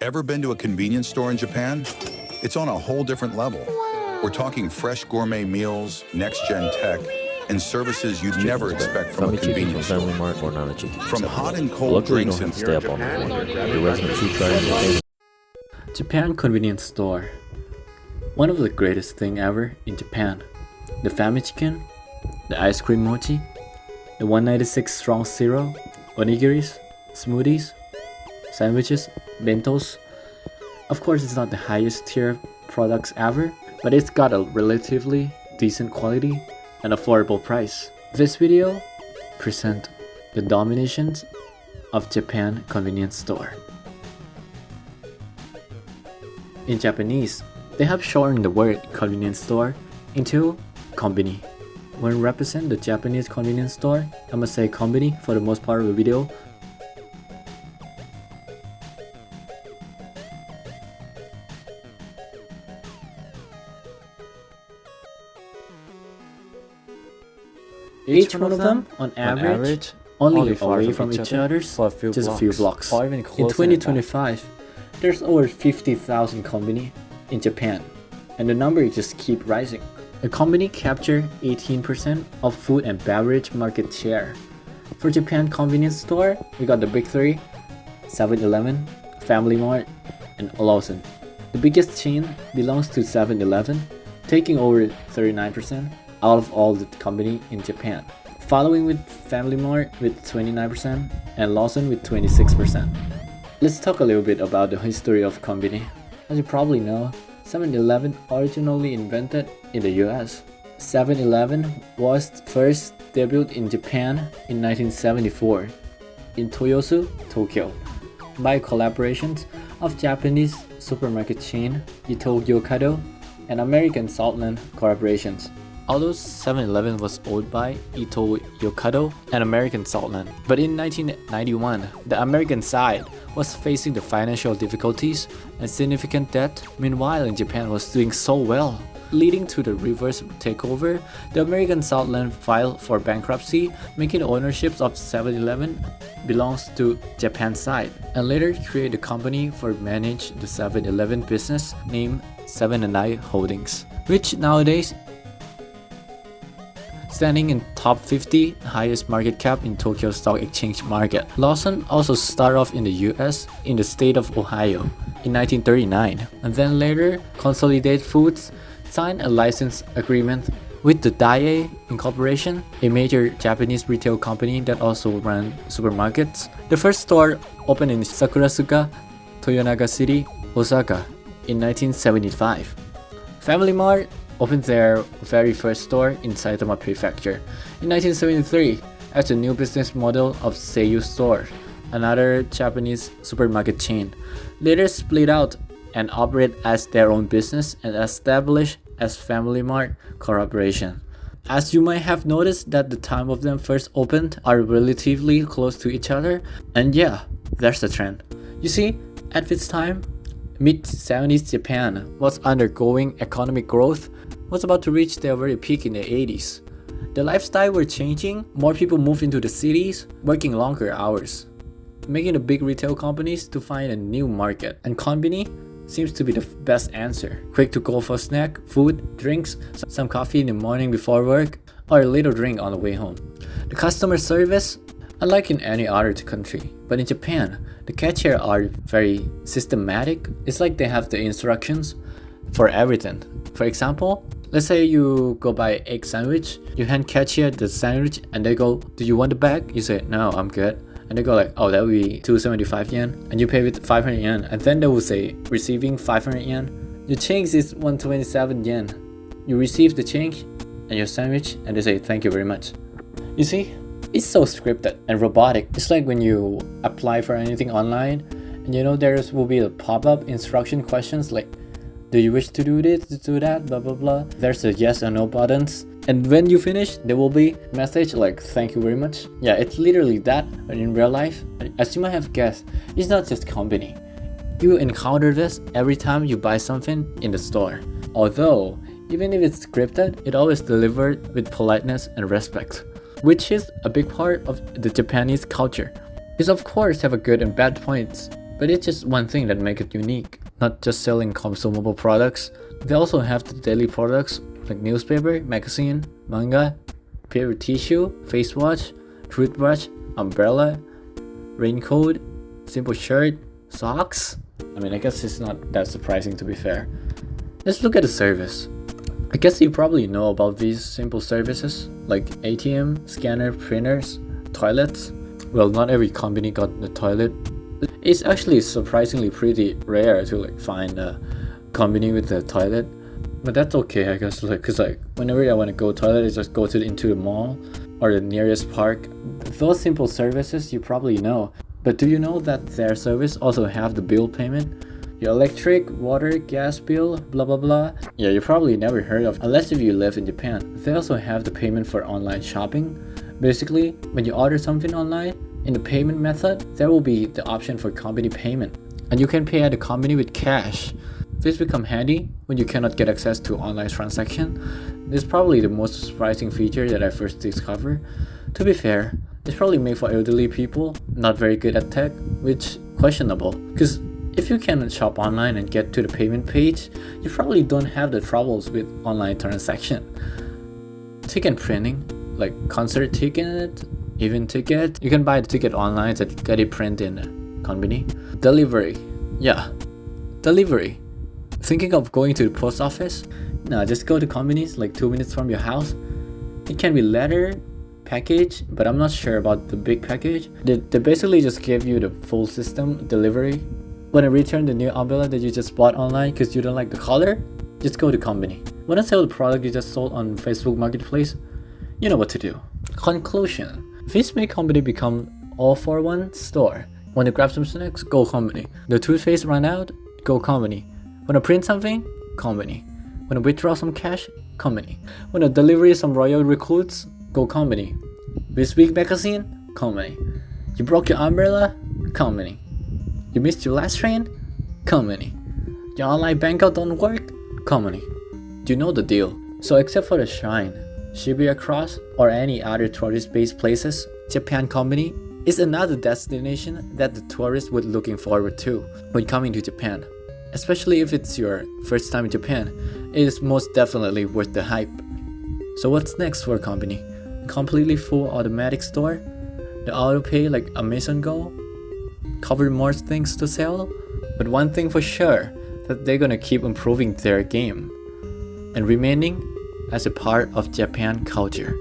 Ever been to a convenience store in Japan? It's on a whole different level. We're talking fresh gourmet meals, next-gen tech, and services you'd never expect from a convenience store. From hot and cold drinks and Japan convenience store. One of the greatest thing ever in Japan. The family chicken, the ice cream mochi, the 196 strong zero, onigiris, smoothies, sandwiches, bentos. Of course, it's not the highest tier products ever, but it's got a relatively decent quality and affordable price. This video presents the dominations of Japan convenience store. In Japanese, they have shortened the word convenience store into kombini. When represent the Japanese convenience store, I must say kombini for the most part of the video. Each one of them, on average, only away from each other just a few blocks. In 2025, there's over 50,000 kombini in Japan, and the number just keep rising. The kombini capture 18% of food and beverage market share. For Japan convenience store, we got the big three: 7-Eleven, Family Mart, and Lawson. The biggest chain belongs to 7-Eleven, taking over 39% out of all the company in Japan, following with Family Mart with 29% and Lawson with 26%. Let's talk a little bit about the history of kombini. As you probably know, 7-Eleven originally invented in the US. 7-Eleven was first debuted in Japan in 1974 in Toyosu, Tokyo, by collaborations of Japanese supermarket chain Ito Yokado and American Saltland Corporations. Although 7-Eleven was owned by Ito Yokado and American Saltland, but in 1991, the American side was facing the financial difficulties and significant debt. Meanwhile, in Japan was doing so well, leading to the reverse takeover. The American Saltland filed for bankruptcy, making ownership of 7-Eleven belongs to Japan side, and later created a company for manage the 7-Eleven business named 7&I Holdings, which nowadays standing in top 50 highest market cap in Tokyo Stock Exchange market. Lawson also started off in the US in the state of Ohio in 1939, and then later Consolidated Foods signed a license agreement with the Daiei Incorporation, a major Japanese retail company that also ran supermarkets. The first store opened in Sakurasuka, Toyonaga City, Osaka in 1975. Family Mart opened their very first store in Saitama Prefecture in 1973 as a new business model of Seiyu Store, another Japanese supermarket chain. Later split out and operate as their own business and established as Family Mart Corporation. As you might have noticed that the time of them first opened are relatively close to each other, and yeah, there's the trend. You see, at this time, mid-70s Japan was undergoing economic growth, was about to reach their very peak in the 80s. The lifestyle were changing, more people moved into the cities, working longer hours, making the big retail companies to find a new market, and kombini seems to be the best answer. Quick to go for snack, food, drinks, some coffee in the morning before work, or a little drink on the way home. The customer service, unlike in any other country, but in Japan, the cashier are very systematic. It's like they have the instructions for everything. For example, let's say you go buy egg sandwich, you hand cashier the sandwich and they go, "Do you want the bag?" You say, "No, I'm good." And they go like, "Oh, that would be 275 yen." And you pay with 500 yen. And then they will say, "Receiving 500 yen. Your change is 127 yen. You receive the change and your sandwich," and they say, "Thank you very much." You see, it's so scripted and robotic. It's like when you apply for anything online and you know there will be a pop-up instruction questions like, "Do you wish to do this, to do that, blah blah blah." There's a yes or no buttons, and when you finish there will be a message like "Thank you very much." Yeah, it's literally that, but in real life, as you might have guessed, it's not just kombini. You encounter this every time you buy something in the store. Although, even if it's scripted, it always delivered with politeness and respect, which is a big part of the Japanese culture. It of course have a good and bad points, But it's just one thing that makes it unique, not just selling consumable products. They also have the daily products like newspaper, magazine, manga, paper tissue, face wash, toothbrush, umbrella, raincoat, simple shirt, socks. I mean, I guess it's not that surprising to be fair. Let's look at the service. I guess you probably know about these simple services like ATM, scanner, printers, toilets. Well, not every company got the toilet. It's actually surprisingly pretty rare to find a company with a toilet, but that's okay, I guess. Cause whenever I want to go toilet, I just go into the mall or the nearest park. Those simple services you probably know, but do you know that their service also have the bill payment? Your electric, water, gas bill, blah blah blah. Yeah, you probably never heard of unless if you live in Japan. They also have the payment for online shopping. Basically, when you order something online, in the payment method, there will be the option for company payment, and you can pay at the company with cash. This becomes handy when you cannot get access to online transaction. This is probably the most surprising feature that I first discovered. To be fair, it's probably made for elderly people, not very good at tech, which questionable. Because if you can shop online and get to the payment page, you probably don't have the troubles with online transaction. Ticket printing, like concert ticket, event ticket. You can buy the ticket online and get it printed in the company. Delivery. Yeah, delivery. Thinking of going to the post office? No, just go to companies like 2 minutes from your house. It can be letter, package, but I'm not sure about the big package. They basically just give you the full system delivery. Want to return the new umbrella that you just bought online because you don't like the color? Just go to company. Want to sell the product you just sold on Facebook Marketplace? You know what to do. Conclusion. This made company become all-for-one store. Want to grab some snacks? Go company. The toothpaste run out? Go company. Want to print something? Company. Want to withdraw some cash? Company. Want to deliver some royal recruits? Go company. This week magazine? Company. You broke your umbrella? Company. You missed your last train? Company. Your online bank account don't work? Company. You know the deal. So except for the shrine, Shibuya Cross, or any other tourist-based places, Japan Company is another destination that the tourists would looking forward to when coming to Japan. Especially if it's your first time in Japan, it is most definitely worth the hype. So what's next for a company? A completely full automatic store? The auto pay like Amazon Go? Cover more things to sell? But one thing for sure, that they're gonna keep improving their game and remaining as a part of Japan culture.